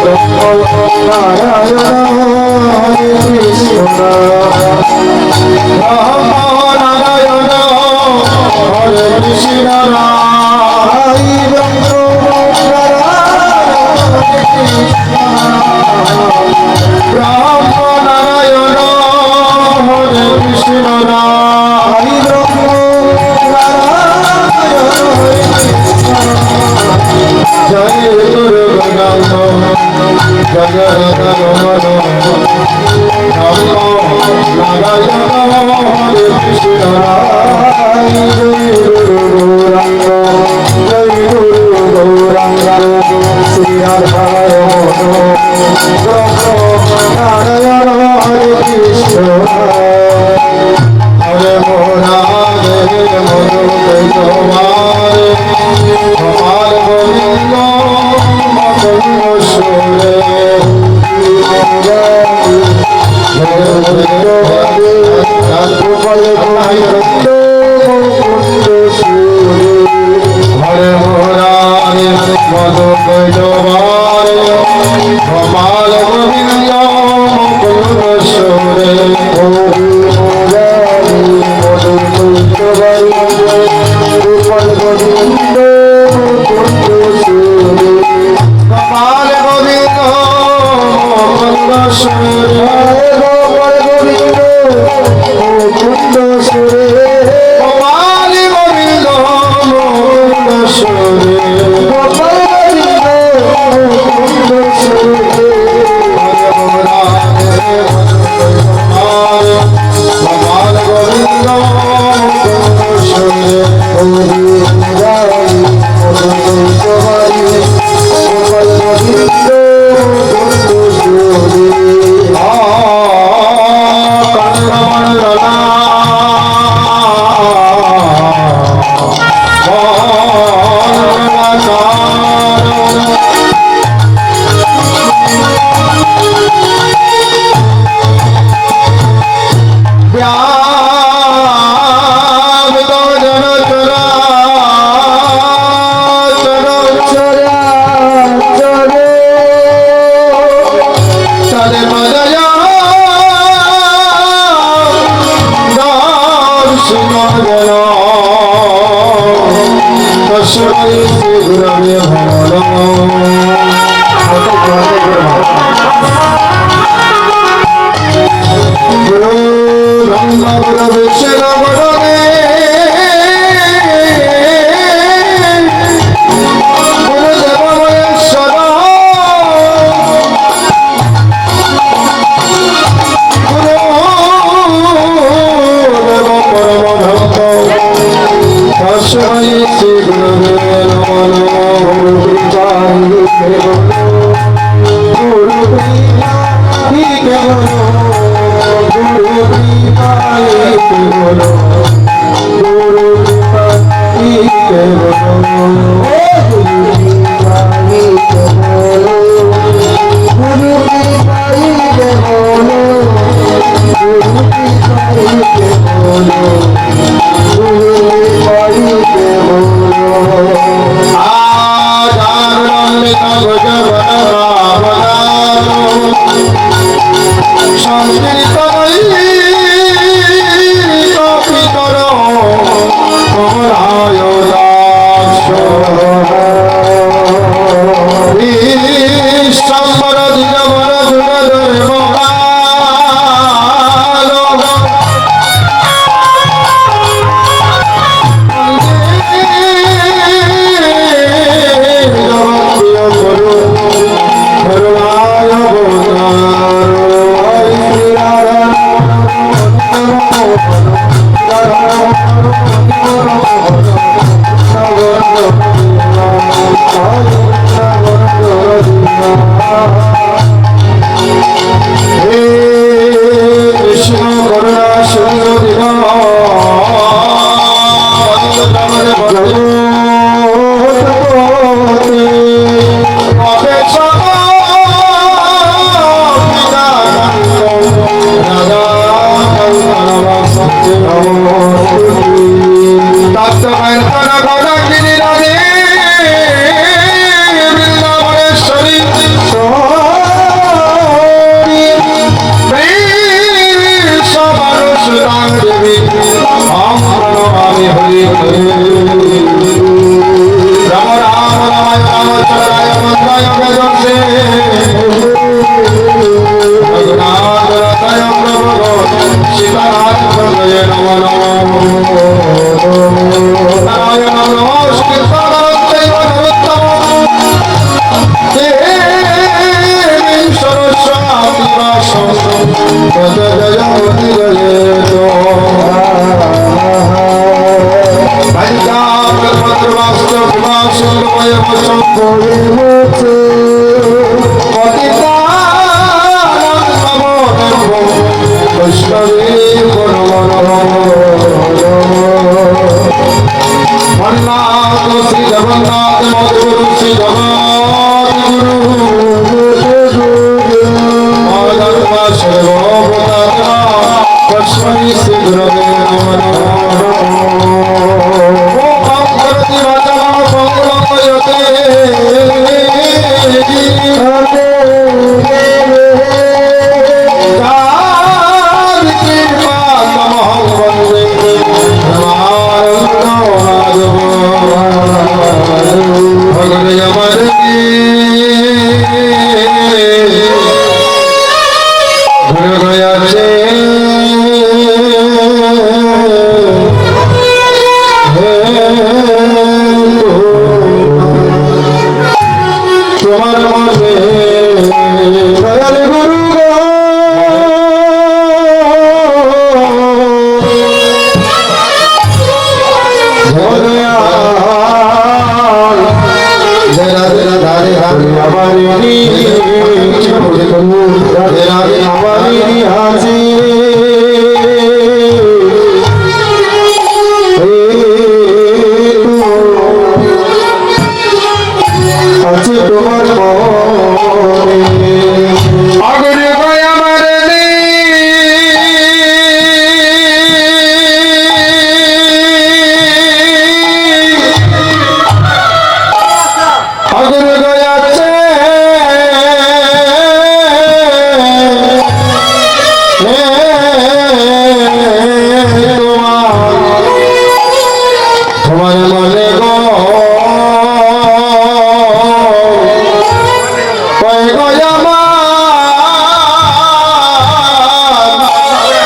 Hare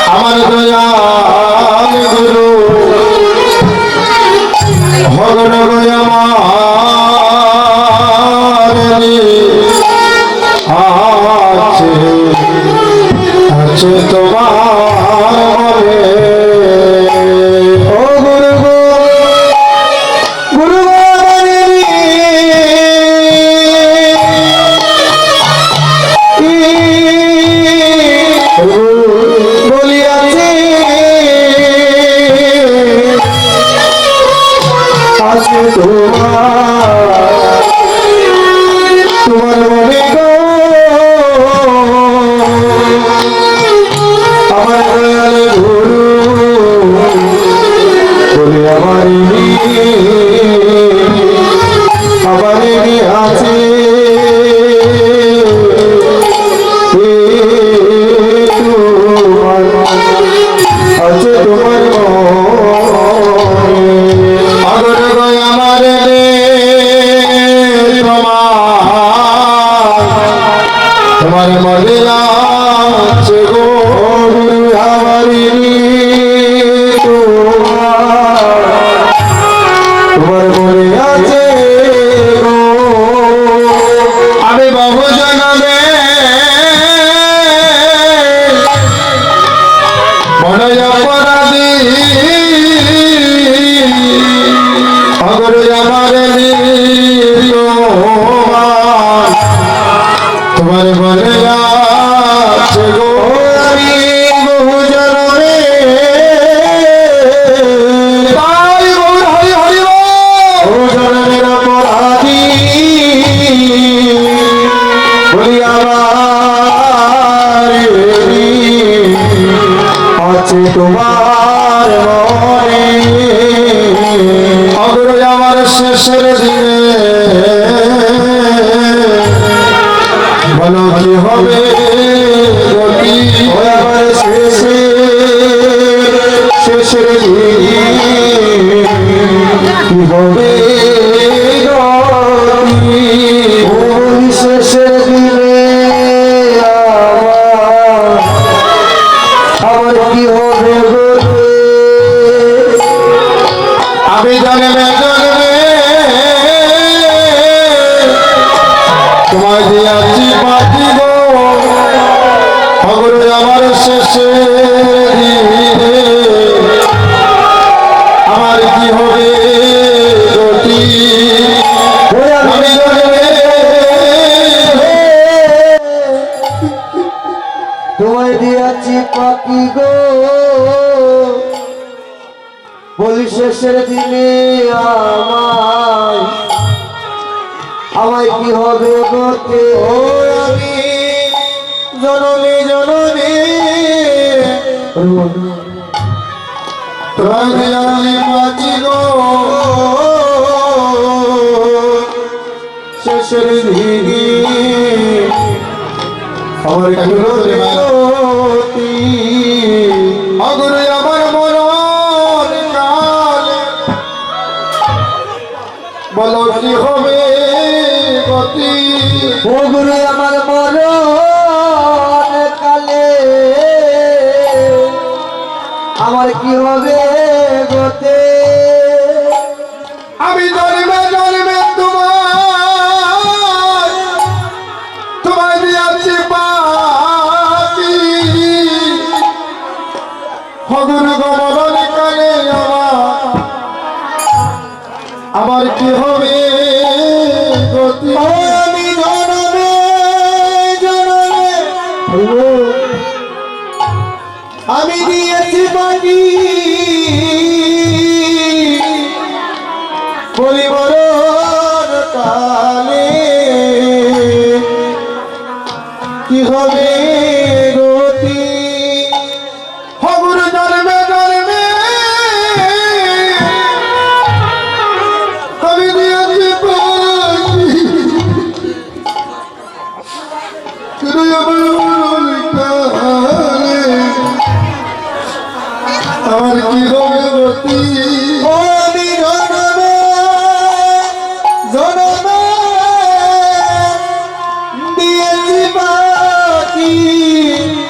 আমার দয়াল গুরু ভগন আছে আছে তোমার ও গুরু গুরু বলিয়াছে আছে তোমার মনে গো আমার দয়াল গুরু বলে আমারই আছে আছে তোমার আগর গয় আমার তোমার মনে আছে গো গুরু আমারি তোমার মনে আছে গো আমি বহু জনমে মনে অপরাধী আগর আমার তোমার মনে আছে গো আমি বহু জনমে তাই বহু হরি হরি বহু জনমের অপরাধী বলি আমার আছে তোমার মনে অগ্র আমার শেষের দিনে বলো কি হবে গতি আমার শেষের দিনে কি হবে গতি ওই শেষের দিনে আমার কি হবে গতি আমি জন্মে তোমায় দিয়াছি পাখি গো অগুরু আমার শেষে আমার কি হবে গতি আমি তোমায় দিয়াছি পাখি গো বলি শেষের দিনে আমায় কি হবে গতি ও আমি জননী জননী তোমায় আমি পাখি গো শেষের দিনে আমার কি হবে গতি অগুরু আমার মরণ কালে বলো কি হবে গতি ও গুরু আমার মরণ কালে আমার কি হবে গতি আমি জন্মে জন্মে তোমায় দিয়াছি পাখি হগুরু গমন কালে আমার কি হবে গতি আমি জনমে জনমে আমি দিয়েছি পাখি পরিবরণ কালে কি হবে গতি হগুরু জন্মে জন্মে আমি দিয়েছি পাখি আমার কি হবে গতি আমি জনমে জনমে দিয়ে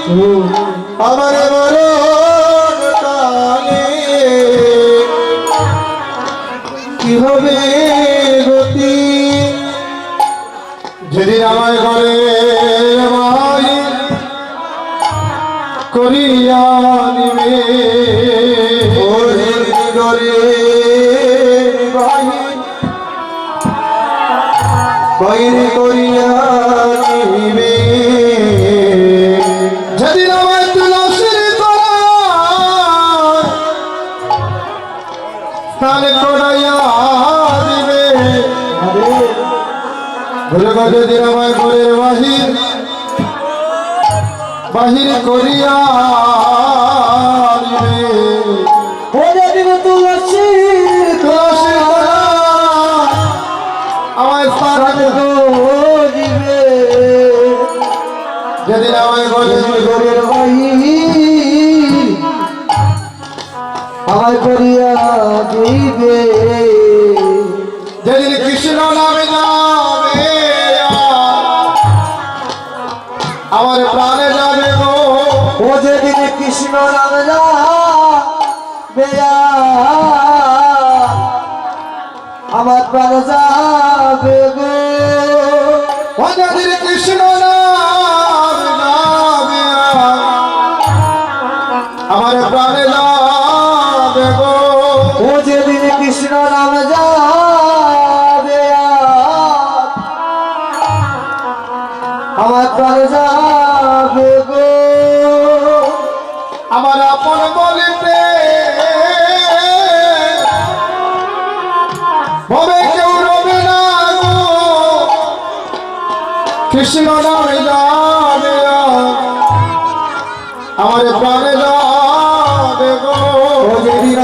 আমার মরণ কালে কি হবে গতি যেদিন আমায় ঘরে ভাই করিয়া নিবে ঘরে বাইরে করিয়া নিবে যেদিন আমার তুলসীর স্থানে করাইয়া দিবে ঘরে ঘরে দিন আমার ঘরের বাহির করিয়া দিবে তুলসী আমার স্থানে দিবে যেদিন আমার ঘরের আমার করিয়া দিবে যেদিন কৃষ্ণ নামে যাবে আমার প্রাণে যাবে গো ও যেদিন কৃষ্ণ নাম যাবে আমার প্রাণ যাবে গো ও যেদিন কৃষ্ণ নাম যাবে আমার প্রাণে যাবে গো ও যেদিন কৃষ্ণ নাম যাবে আমার প্রাণ যাবে গো আমার আপন বলিতে ভবে কেউ রবে না গো কৃষ্ণ নামে যাবে আমার প্রাণে যাবে গো ও যেদিন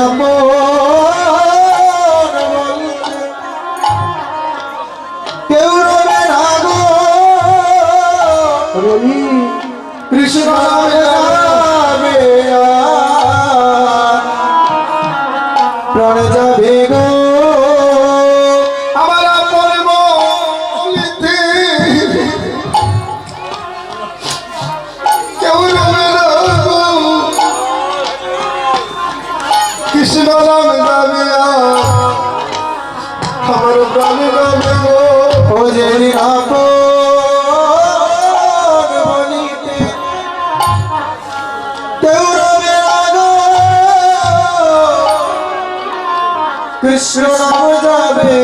কেউ রবে না গো কৃষ্ণ নামে যাবে প্রাণে যাবে গো আমার আপন বলিতে কেউ রবে না গো কৃষ্ণ নামে যাবে আমার প্রাণে যাবে গো ও যেদিন বলিতে কেউ রবে না গো কৃষ্ণ নাম যাবে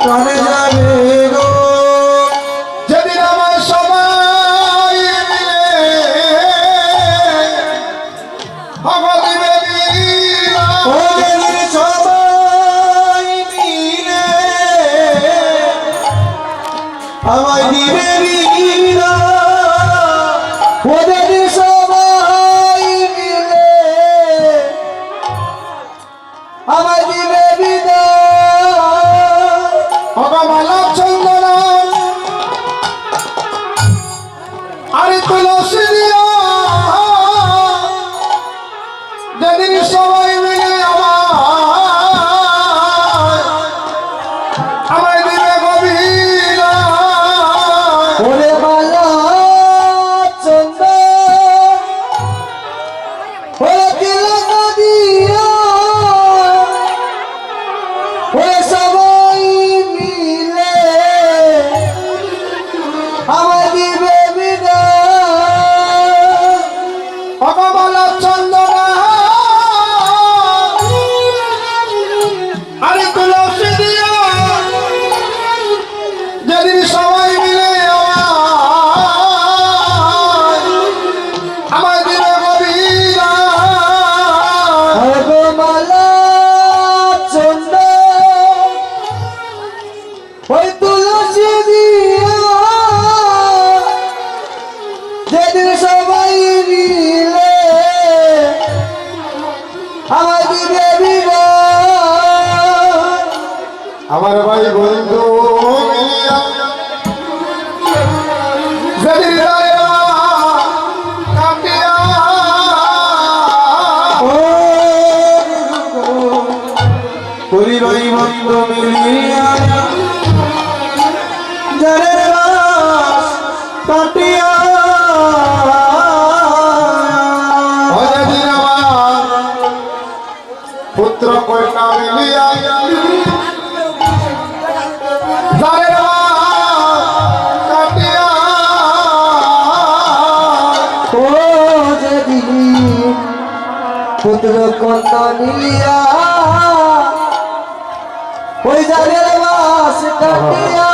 প্রাণে যাবে গো যেদিন আমার সবাই মিলে ভগবতী ও যেদিন সবাই মিলে আমায় দিবে বিনা ও যেদিন সবাই মিলে আমার দিবে বিনা ভগমালা চন্দন আরে তুলসী দিয়া যেদিন সবাই মিলে আমায় দিবে গভীরা ওরে মালা চন্দন ওরে তিলক দিয়া ওরে সবাই মিলে আমার দিবে বিনা ভগমালা চন্দন আরে তুলসী দিয়া যেদিন সবাই মিলে আমায় দিবে গভীরা ওরে মালা চন্দন ওই তুলসী দিয়া যেদিন সবাই মিলে আমার দিবে বিনা আমার ভাই বন্ধু মিলিয়া যেদিন দয়া কাটিয়া পরিবাই বন্ধু মিলিয়া যারে রাস কাটিয়া যেদিন আমার পুত্র কন্যা মিলিয়া যারে কাটিয়া ও যেদিন পুত্র কন্যা মিলিয়া ওই জাগের বাস কাটিয়া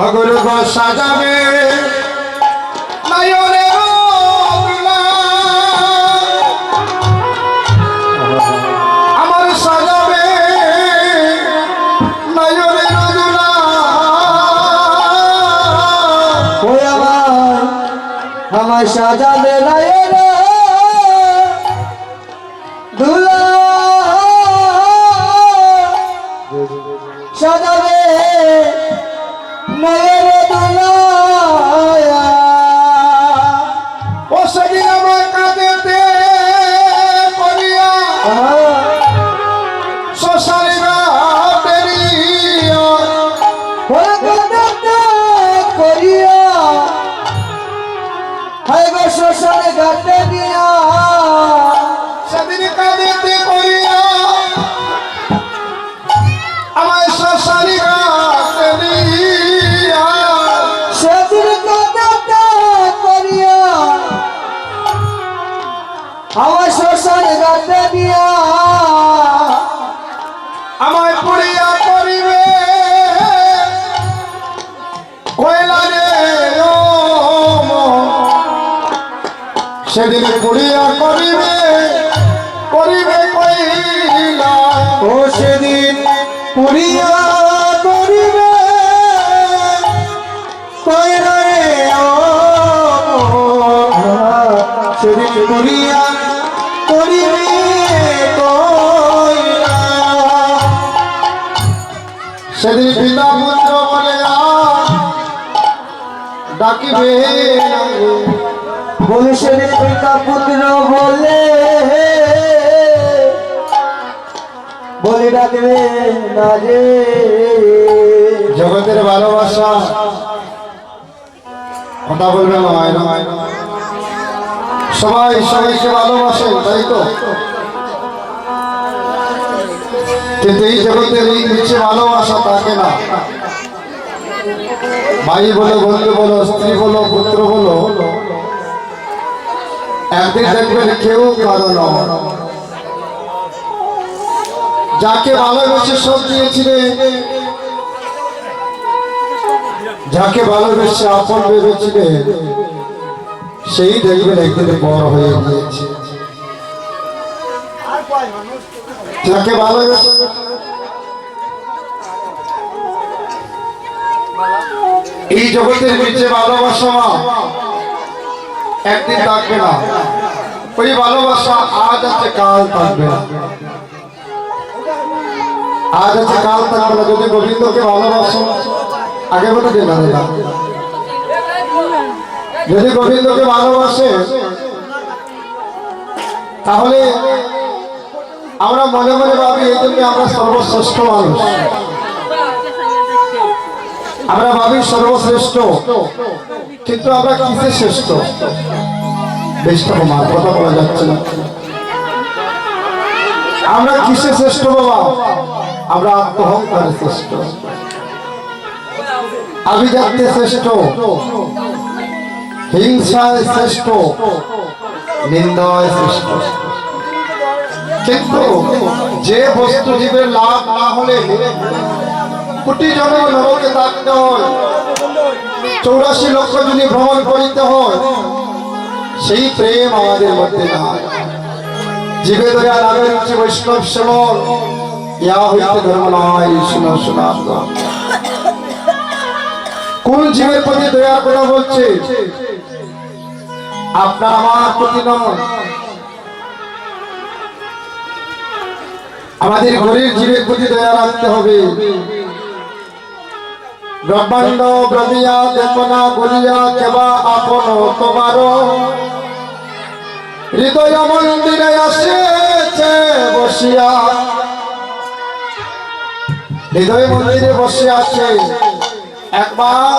অগর গো সাজাবে নয়নের দুলা আমার সাজাবে নয়নের দুলা ওই আমার সাজাবে রায়ের দুলা সাজাবে নয়ের দুলা ও সেদিন আমার কাঁদেতে করিয়া শ্মশান ঘাটেরিয়া করিয়া হাই গো শ্মশান ঘাটে দিয়া সেদিন কাঁদেতে করিয়া আমার শ্মশান ঘাটেরিয়া সেদিন কাঁদতে করিয়া আমার শ্মশান ঘাটে দিয়া আমায় পুড়িয়া করিবে কয়লা রে ও মন। সেদিন পুড়িয়া করিবে করিবে কয়লা ও সেদিন পুরিয়া করিবে কইরা রে ও সেদিন পুরিয়া করিবে কইরা সেদিন পিতা পুত্র বলে ডাকিবে বলে সেদিন পিতা পুত্র বলে বলে ডাকবে না রে জগতের ভালোবাসা কথা বলবে না সবাই সবাইকে ভালোবাসে তাই তো, কিন্তু এই জগতের এই নিচে ভালোবাসা থাকে না। ভাই বলো, বন্ধু বলো, স্ত্রী বলো, পুত্র বলো, একদিন দেখবেন কেউ কারো নয়। যাকে ভালোবেসে সব দিয়েছিলে, যাকে ভালোবেসে আপন ভেবেছিলে, সেই দেখবেন একদিন বড় হয়ে গিয়েছে। যাকে ভালোবেসে এই জগতের নিচে ভালোবাসা একদিন থাকবে না। ওই ভালোবাসা আজ আছে কাল থাকবে না, আজ আছে কাল থাকবে না। যদি গোবিন্দকে ভালোবাসো আগে বলে দিন না, যদি গোবিন্দকে ভালোবাসে তাহলে আমরা মনে মনে ভাবি এই জন্য আমরা সর্বশ্রেষ্ঠ মানুষ, আমরা ভাবি সর্বশ্রেষ্ঠ, কিন্তু আমরা কিসে শ্রেষ্ঠ? বেশটা মার কথা বলা যাচ্ছে না। আমরা কিসে শ্রেষ্ঠ বাবা? আমরা আত্মহংকারে শ্রেষ্ঠ, আভিজাত্যে শ্রেষ্ঠ, হিংসায় শ্রেষ্ঠ, নিন্দায় শ্রেষ্ঠ। কিন্তু যে বস্তু জীবের লাভ না হলে কোটি জন্ম নরকে থাকতে হয়, 84 লক্ষ যদি ভ্রমণ করিতে হয়, সেই প্রেম আমাদের মধ্যে না। জীবে দয়া নামের উচ্চ বৈষ্ণব সেবন, ইয়া হইতে ধর্ম নয়, শুনো শোনা। কোন জীবের প্রতি দয়ার কথা বলছে? আপনার আমার প্রতি নয়, আমাদের ঘরের জীবের প্রতি দয়া রাখতে হবে। ব্রহ্মাণ্ড ব্রমিয়া দেবনা বলিয়া কেবা আপন তোমার হৃদয় মন্দিরে আসেছে বসিয়া, হৃদয় মন্দিরে বসে আছে, একবার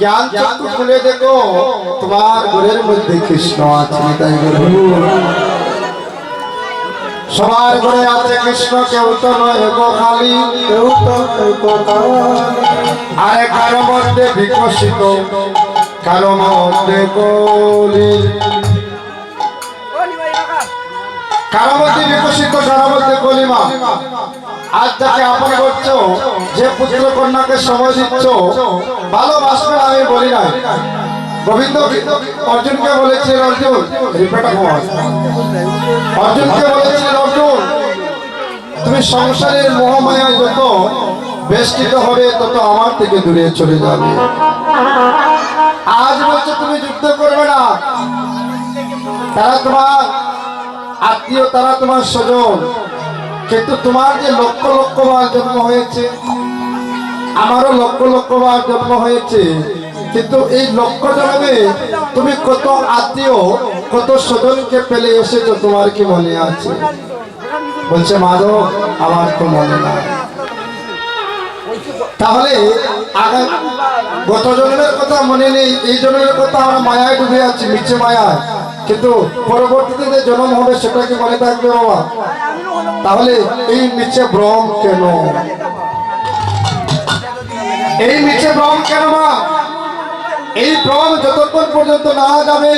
জ্ঞান চক্ষু খুলে দেখো, তোমার ঘরের মধ্যে কৃষ্ণ আছে। তাই সবার ঘরে আছে কৃষ্ণ, কেউ তো নয় গো খালি, কেউ তো আরে কারো মধ্যে বিকশিত, কারো মধ্যে কলি, কারো মধ্যে বিকশিত, কারো মধ্যে কলিমা। আজ যাকে আপন করছো, যে পুত্র কন্যাকে সময় দিচ্ছ, ভালোবাসবে না আমি বলি নাই। গোবিন্দ অর্জুনকে বলেছিলেন, অর্জুন অর্জুনকে বলেছিলেন, অর্জুন তুমি সংসারের মোহমায়ায় যত বেষ্টিত হবে, তত আমার থেকে দূরে চলে যাবে। আজ বলছে তুমি যুদ্ধ করবে না, তারা তোমার আত্মীয়, তারা তোমার স্বজন, কিন্তু তোমার যে লক্ষ লক্ষ বার জন্ম হয়েছে, আমারও লক্ষ লক্ষ বার জন্ম হয়েছে, কিন্তু এই লক্ষ জন্মে তুমি কত আত্মীয়, কত স্বজনকে পেলে এসেছো, তোমার কি মনে আছে? বলছে মাধব, আমার তো মনে না। তাহলে গত জন্মের কথা মনে নেই, এই জন্মের কথা আমরা মায়ায় ডুবে আছি, মিছে মায়ায়, কিন্তু পরবর্তীতে যে জন্ম হবে সেটা কি মনে থাকবে বাবা? তাহলে এই মিছে ভ্রম কেন? এই মিছে ভ্রম কেন মা? এই ভ্রম যতক্ষণ পর্যন্ত না যাবে,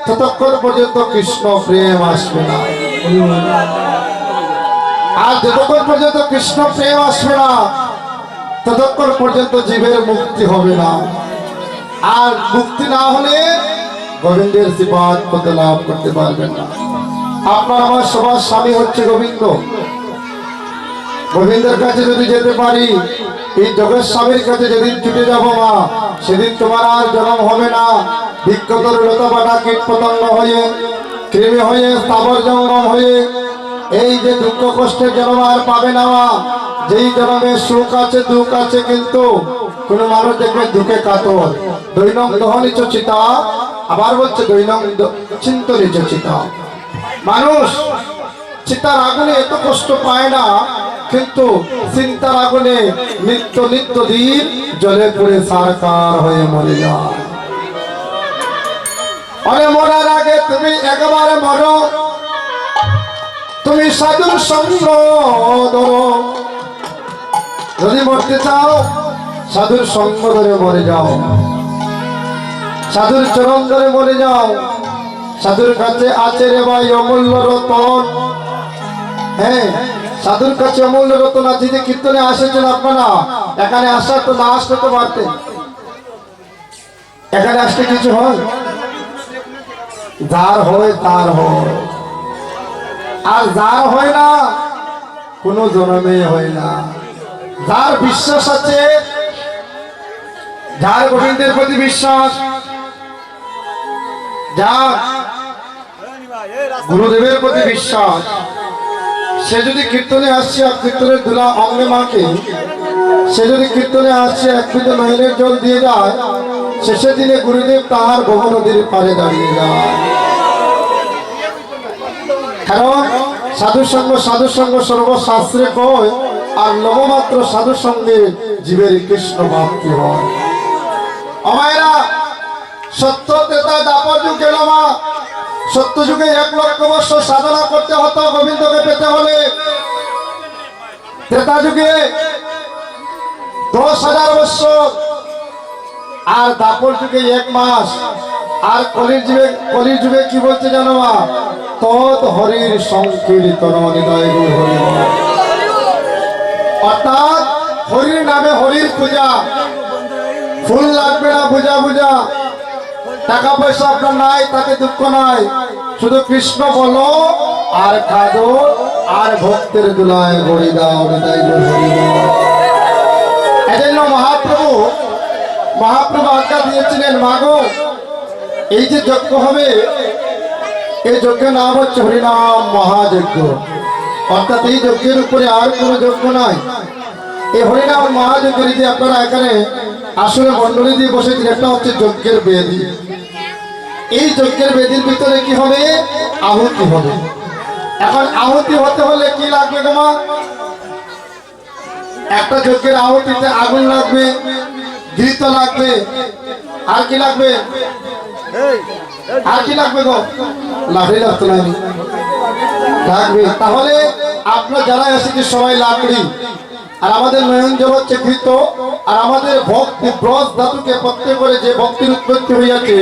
ততক্ষণ পর্যন্ত কৃষ্ণ প্রেম আসবে না। আর যতক্ষণ পর্যন্ত কৃষ্ণ প্রেম আসবে না, ততক্ষণ পর্যন্ত জীবের মুক্তি হবে না। আর মুক্তি না হলে গোবিন্দের সিফাত করতে লাভ করতে পারবেন না। আপনার আমার সবার স্বামী হচ্ছে গোবিন্দ। গোবিন্দের কাছে যদি যেতে পারি, এই জগৎ স্বামীর কাছে যেদিন ছুটে যাব মা, সেদিন তোমার আর জন্ম হবে না। বিক্ষতর লতা পাতা কীট পতঙ্গ হয়ে, কৃমি হয়ে, স্থাবর জঙ্গম হয়ে, এই যে দুঃখ কষ্টের জন্ম আর পাবে না মা। যেই জন্মে সুখ আছে, দুঃখ আছে, কিন্তু কোন মানুষ দেখবে দুঃখে কাতর। দৈনম দহনিচ চিতা, আবার বলছে দৈনম চিন্তনিচ চিতা। মানুষ চিতার আগুনে এত কষ্ট পায় না, কিন্তু চিন্তার আগুনে নিত্য নিত্য দিন জলে পুড়ে সারকার হয়ে মরে যায়। অরে মরার আগে তুমি একবারে মরো, তুমি সাধুর সঙ্গ ধরো। যদি মরতে চাও, সাধুর সঙ্গ ধরে মরে যাও, সাধুর চরণ ধরে মরে যাও। সাধুর কাছে আছে রে ভাই অমূল্য রতন। হ্যাঁ, সাধুর কাছে অমূল্য রতন আছে। যে কীর্তনে আসেছেন আপনারা, এখানে আসার তো না আসতে তো পারতেন। এখানে আসতে কিছু হয়, যার হয় তার হয়, আর যার হয় না কোনো জন্মে হয় না। যার বিশ্বাস আছে, যার গোবিন্দের প্রতি বিশ্বাস, যার গুরুদেবের প্রতি বিশ্বাস, সে যদি কীর্তনে আসছে আর কীর্তনের ধুলা অঙ্গে মাকে, সে যদি কীর্তনে আসছে এক বিন্দু নয়নের জল দিয়ে যায়, শেষের দিনে গুরুদেব তাহার বহু নদীর পারে দাঁড়িয়ে যায়। কারণ সাধুর সঙ্গ সর্বশাস্ত্রে কয়, আর লবমাত্র সাধুর সঙ্গে জীবের কৃষ্ণ প্রাপ্তি হয়। আমায়রা সত্য ত্রেতা দ্বাপর যুগ গেল মা। সত্য যুগে 1 লক্ষ বছর সাধনা করতে হতো গোবিন্দকে পেতে হলে। ত্রেতা যুগে 10,000 বছর, আর দ্বাপর যুগে 1 মাস। আর কলির যুগে কি বলছে জানো মা? তৎ হরির সংকীর্তন হৃদয় হরি। অর্থাৎ হরির নামে হরির পূজা। ফুল লাগবে না, পূজা পূজা, টাকা পয়সা আপনার নাই, তাতে দুঃখ নাই। শুধু কৃষ্ণ বলো আর কাঁদো, আর ভক্তের দুলায় গড়ি দাও, হৃদয় হরি। এজন্য মহাপ্রভু আজ্ঞা দিয়েছিলেন, মাগো এই যে যজ্ঞ হবে, এই যজ্ঞের নাম হচ্ছে হরিনাম মহাযজ্ঞ। অর্থাৎ এই যজ্ঞের উপরে আর কোনো যজ্ঞ নাই। এই হরিনাম মহাযজ্ঞ যদি আপনারা এখানে আসলে মন্ডলী দিয়ে বসেছেন, একটা হচ্ছে যজ্ঞের বেদী। এই যজ্ঞের বেদীর ভিতরে কি হবে? আহুতি হবে। এখন আহুতি হতে হলে কি লাগবে তোমার? একটা যজ্ঞের আহুতিতে আগুন লাগবে, ঘৃত লাগবে, আর কি লাগবে? আর কি লাগবে গো? লাকড়ি লাগতো না লাগবে। তাহলে আপনারা যারা এসেছে সবাই লাকড়ি, আর আমাদের নয়ন জগৎ ঘৃত, আর আমাদের ভক্তি ব্রজ ধাতুকে প্রত্যয় করে যে ভক্তির উৎপত্তি হইয়াছে,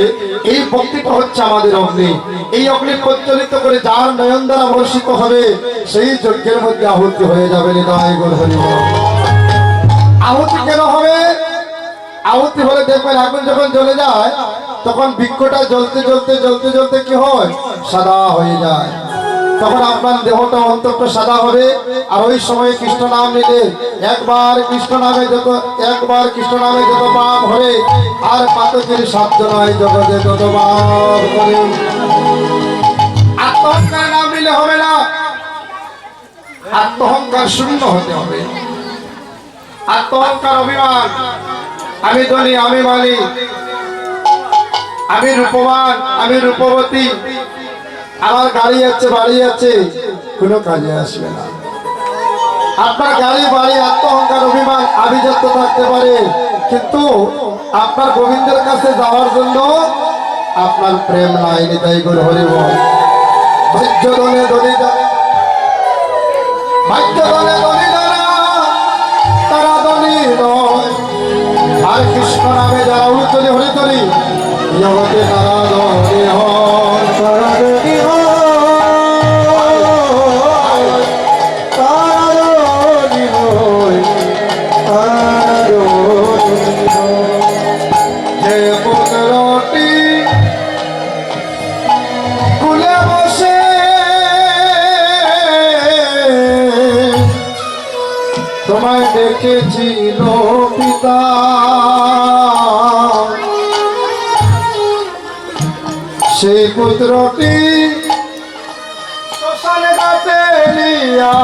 এই ভক্তিটা হচ্ছে আমাদের অগ্নি। এই অগ্নি প্রজ্বলিত করে যার নয়ন দ্বারা বর্ষিত হবে, সেই যজ্ঞের মধ্যে আহুতি হয়ে যাবে। হৃদয় গোল হরি বল। আহুতি কেন হবে? আহুতি হলে দেখবেন আগুন যখন জ্বলে যায়, তখন বৃক্ষটা জ্বলতে জ্বলতে জ্বলতে জ্বলতে কি হয়? সাদা হয়ে যায়। তখন আপনার দেহটা অন্তরটা সাদা হবে। আর ওই সময় কৃষ্ণ নাম নিলে একবার কৃষ্ণ নামে যত পাপ হবে, আর পাতকের সাধ্য নয় জগতে তত পাপ করে। আত্মহংকার নাম নিলে হবে না, আত্মহংকার শূন্য হতে হবে। আত্মহংকার অভিমান, আমি ধনী, আমি মালিক, আমি রূপবান, আমি রূপবতী, আমার গাড়ি আছে, বাড়ি আছে, কোনো কাজে আসবে না। আপনার গাড়ি বাড়ি আত্মহংকার অভিমান আভিজাত্য থাকতে পারে, কিন্তু আপনার গোবিন্দের কাছে যাওয়ার জন্য আপনার প্রেম নাই। নিতাই গৌর হরি বল। ভাগ্যদলে ধনী যারা, ভাগ্যদলে ধনী যারা, তারা ধনী নয়। আর কৃষ্ণ নামে যারা উলতলি হরিতলি, জগতে তারা ধনী হয়, তারা ধনী হয়। যে পুত্রটি কুলে বসে তোমায় ডেকেছিল পিতা, সেই পুত্রটি শ্মশানে কাটে নিয়া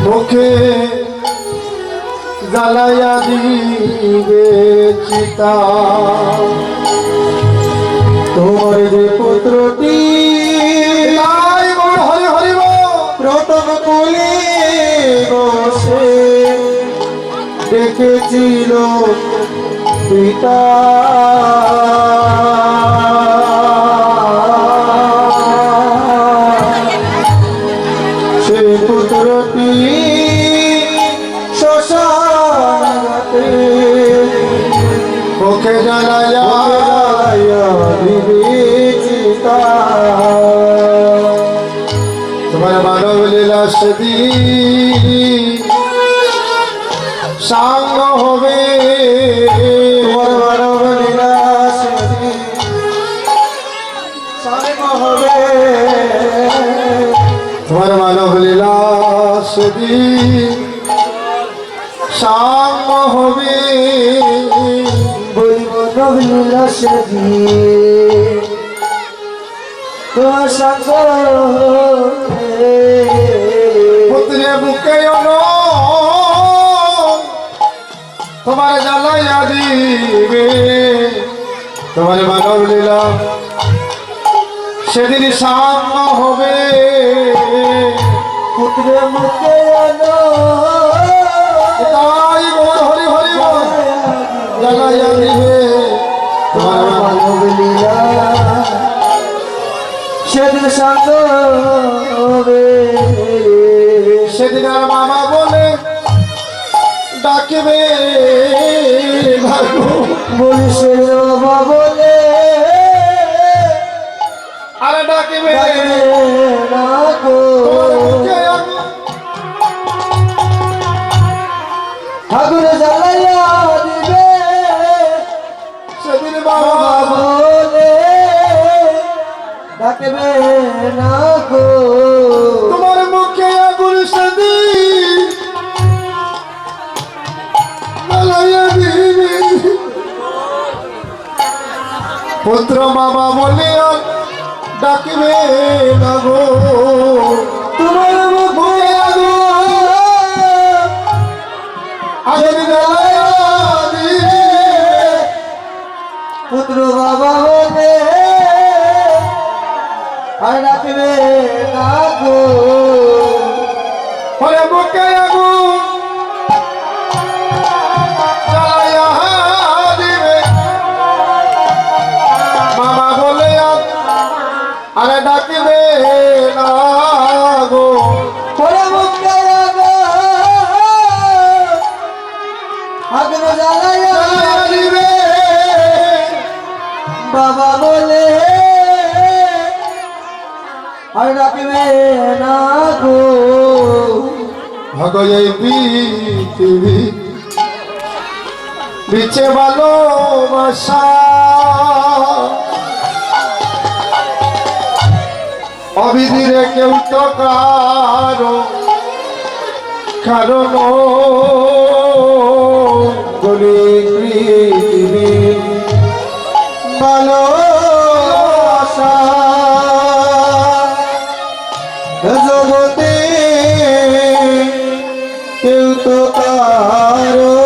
মুখে জ্বালাইয়া দিবে চিতা। তোমার যে পুত্রটি হরি হরি প্রথম কোলে বসে ডেকেছিল পিতা, সে পুত্রটি শ্মশানে মুখে জ্বালাইয়া দিবে চিতা। তোমার মানব লীলা সেদিন সাঙ্গ হবে, তোমার মানব লীলা সেদিন সাঙ্গ হবে, তোমার মানব লীলা সেদিন সাঙ্গ হবে। বলিব মানব লীলা সেদিন তোমার সঙ্গ হবে। পুত্রে বুকে তোমার জ্বালাইয়া দিবে, তোমার মানব লীলা সেদিন সাঙ্গ হবে। পুত্রে মুখে তাই বল হরি হরি বল, জ্বালাইয়া দিবে তোমার মানব লীলা সেদিন সঙ্গ হবে। সেদিন আর মামা বলে ডাকবে, বলিস বাবা বলে আর ডাকবে না গো, ঠাকুর জ্বালাইয়া দিবে সেদিন বাবা বলে ডাকবে না গো। তোমার মুখে আগুন সেদিন জ্বালাইয়া দিবে, পুত্র বাবা বলে আর ডাকবে না গো। তোমার মুখে আগুন জ্বালাইয়া দিবে, পুত্র বাবা বলে আর ডাকবে না গো। হরি বাবা বলে আর রাখবে না গো ভগয়ে পৃথিবী বিচে ভালোবাসা অবিধিরে কেউ তো কারণ বলে পৃথিবী ভালোবাসা জগতে কেউ তো কারো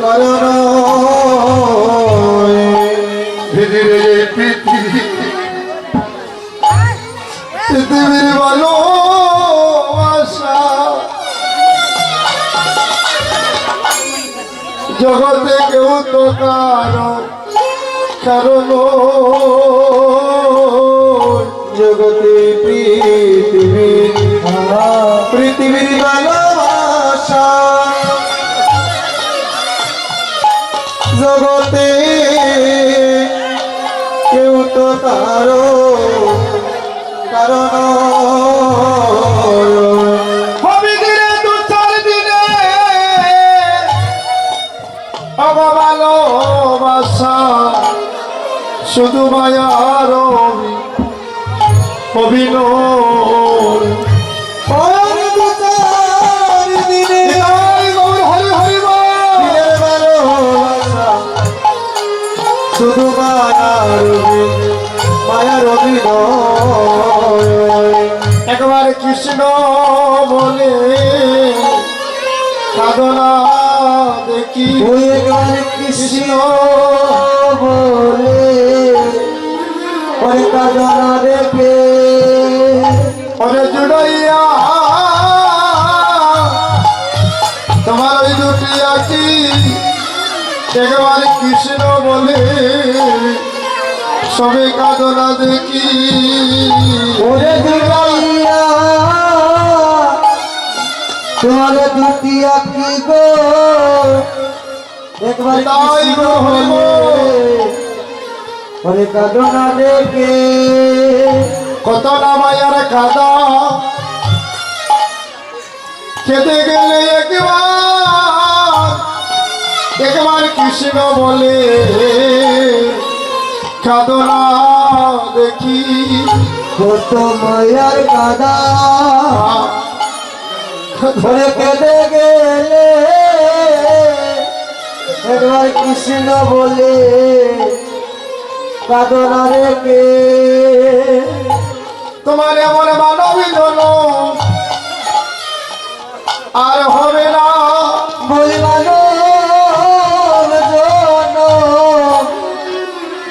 কারণ ধীরে পৃথিবীর ভালোবাসা জগতে কেউ তো কারণ জগতে পৃথিবীর ভালোবাসা জগতে কেউ তো কারো কারণ হবে দিনে দু চার দিনে ভালোবাসা শুধু মায়ার অভিনয় শুধু মায়ার অভিনয় একবার কৃষ্ণ বলে সাধনা দেখি ওই একবার কৃষ্ণ বলে ওই কাজনা দেখে ওরে জুড়াইয়া তোমার ওই দুটি আঁকি একবার কৃষ্ণ বলে সবে কাজনা দেখি ওরে জুড়াইয়া তোমার দুটি আঁকি গো একবার তাই কৃষ্ণ গো বলে ওরে কাজনা দেখে কত না মায়ার কাদা খেতে গেলে একবার কৃষ্ণ বলে কাদনা দেখি কত মায়ার কাদা ওরে কেঁদে গেলে একবার কৃষ্ণ বলে কাদনা রেখে তোমার এমন মানবী জন আর হবে না বলবানো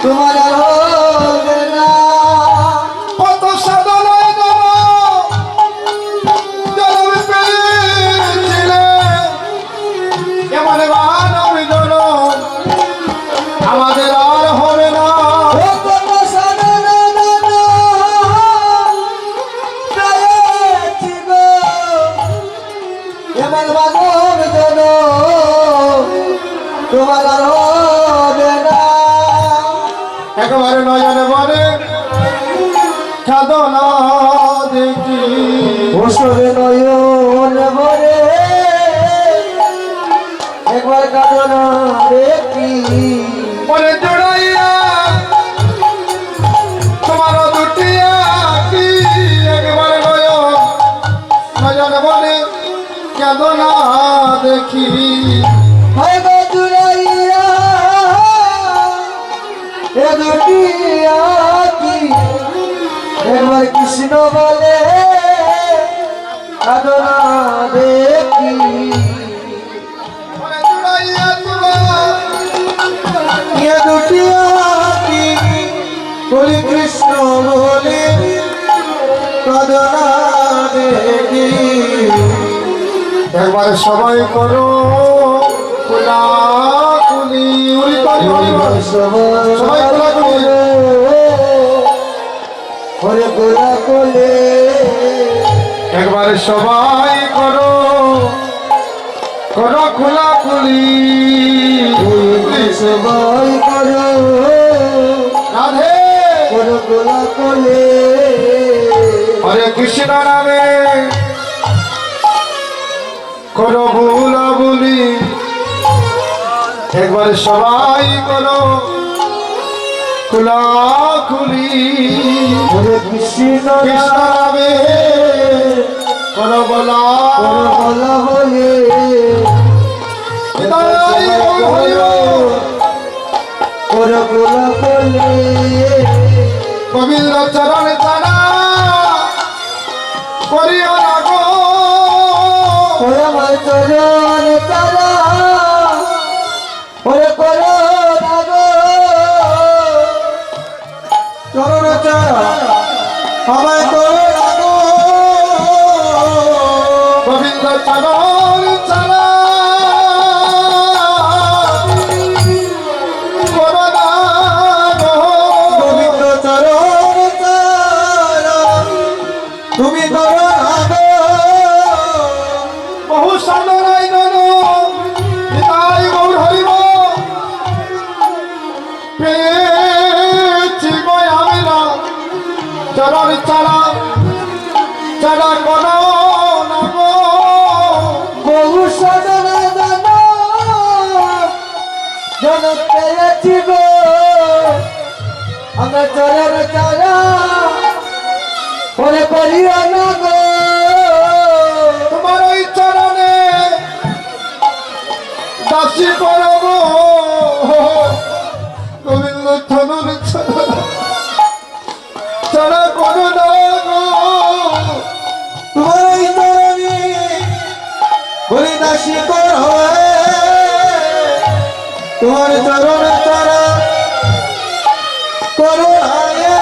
তোমার আর হবে না কত সাধনায় জনম পেয়েছিলে এমন মানবী জন আমাদের আর হবে না ও কত সাধনা পেয়েছি গো এমন মানব জন তোমার আর হবে না একবারে নয়ন বলে সাধনা দেখি ওসরে নয়ন ভরে একবার কাঁদনা দেখি ওরে জোড়াইয়া তোমার দুটি আঁকি একবার নয়ন বলে সাধনা দেখি হয় গো জুড়াইয়া এ দুটি আঁকি একবার কৃষ্ণ বলে কাঁদনা দেখি ওরে জোড়াইয়া তোমার এ দুটি আঁকি বলি কৃষ্ণ বলে কাঁদনা দেখি একবার সবাই করো কুলাকুলি উড়ি করি হরিবল সবাই কোলাকুলি ওরে গোলা কোলে একবার সবাই করো করো খোলাখুলি সবাই করো রাধে করো গোলা কোলে হরে কৃষ্ণ নামে করো ভুলা বলি একবার সবাই করো কুলাকুলি হরে কৃষ্ণ কৃষ্ণ নামে করো বলা করো গোলা বলে হৃদয় হরি করো গোলা কোলে গোবিন্দ চরণ চারা করিও না গো ওরে আমার চরণ তারা ওরে করো না গো চরণ তারা আমায় করো না গো গোবিন্দ চরণ চারা করো না গো গোবিন্দ চরণ তারা তুমি করো না গো বহু সাধনাই নন হৃদয় গৌর হরিব পেয়েছি গো আমি না চরণ চারা চারা করো না গো বহু সাধনা দান জন পেয়েছি গো আমরা চরণ তারা ওরে করিও না গো তোমার ওই চরণে দাসী করব গোবিন্দ চরণ ছাড়া করো না গো তোমার ওই চরণে বলি দাসী করো তোমার চরণ তারা করো আয়ে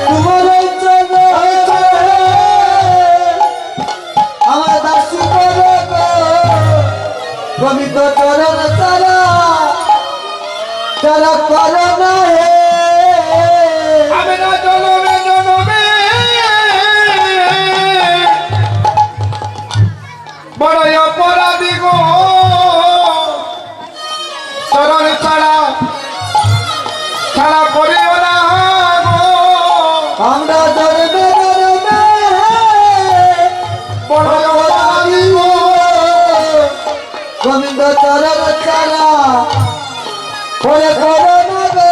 তোমার ওই চরণ আমার দাসী করো গো গোবিন্দ চরণ তারা তারা করো না হে আমি না জনমে জনমে বড় অপরাধী গো চরণ ছাড়া ছাড়া করিও না গো আমরা ধরবে ধরবে বড় অপরাধী গো গোবিন্দ চরণ চারা পরে করো না গো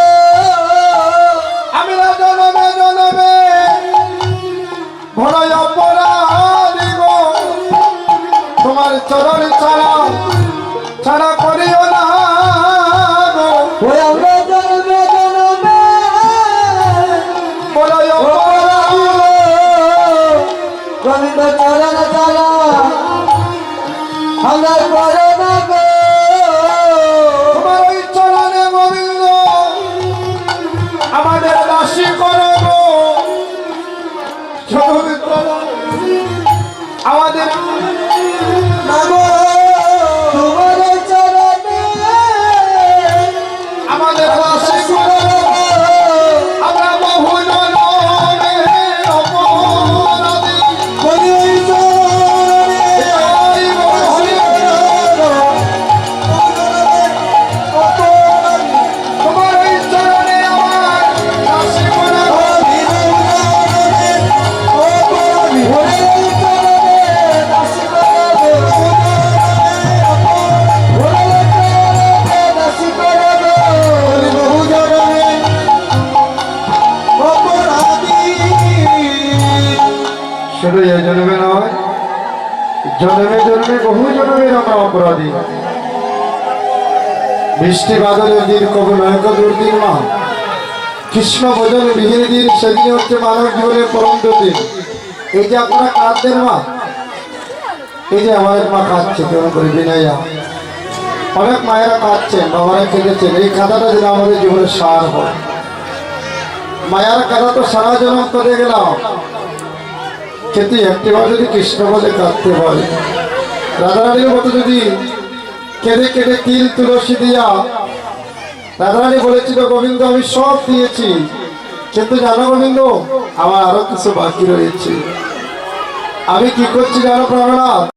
আমি না জনমে জনমে বড় অপরাধী গো তোমার চরণ ছাড়া ছাড়া করিও না গো ওই আমরা ধরবে ধরবে বড় অপরাধী গোবিন্দ চরণ চারা আমরা করো না গো তোমার ওই চরণে গোবিন্দ আমাদের দাসী করো গো চরণ ছাড়া আমাদের না গো তোমার ওই চরণে আমাদের দাসী করো আমরা বহু জনমে অপরাধী বলি ওই চরণে হরি বল হরি তোমার ওই চরণে আমার দাসী করো গো শুধু এই জন্মে নয় জন্মে জন্মে বহু জন্মের আমরা অপরাধী বৃষ্টি বাদলের দিন কবু নয়ক দুর্দিন মা কৃষ্ণ ভোজন বিহীন দিন সেদিন হচ্ছে মানব জীবনের পরম দিন এই যে আপনারা কাঁদছেন মা এই যে আমাদের মা কাঁদছে কেমন করে বিনয়া অনেক মায়েরা কাঁদছেন বাবারা কেঁদেছেন এই কাঁদাটা যেন আমাদের জীবনের সার হয় মায়ার কাঁদা তো সারা জন্ম করে গেলাম কিন্তু একটিবার যদি কৃষ্ণ বলে কাঁদতে পারে রাধারানীর মতো যদি কেঁদে কেঁদে তিল তুলসী দিয়া রাধারানী বলেছিল গোবিন্দ আমি সব দিয়েছি কিন্তু জানো গোবিন্দ আমার আরো কিছু বাকি রয়েছে আমি কি করছি জানো প্রাণনাথ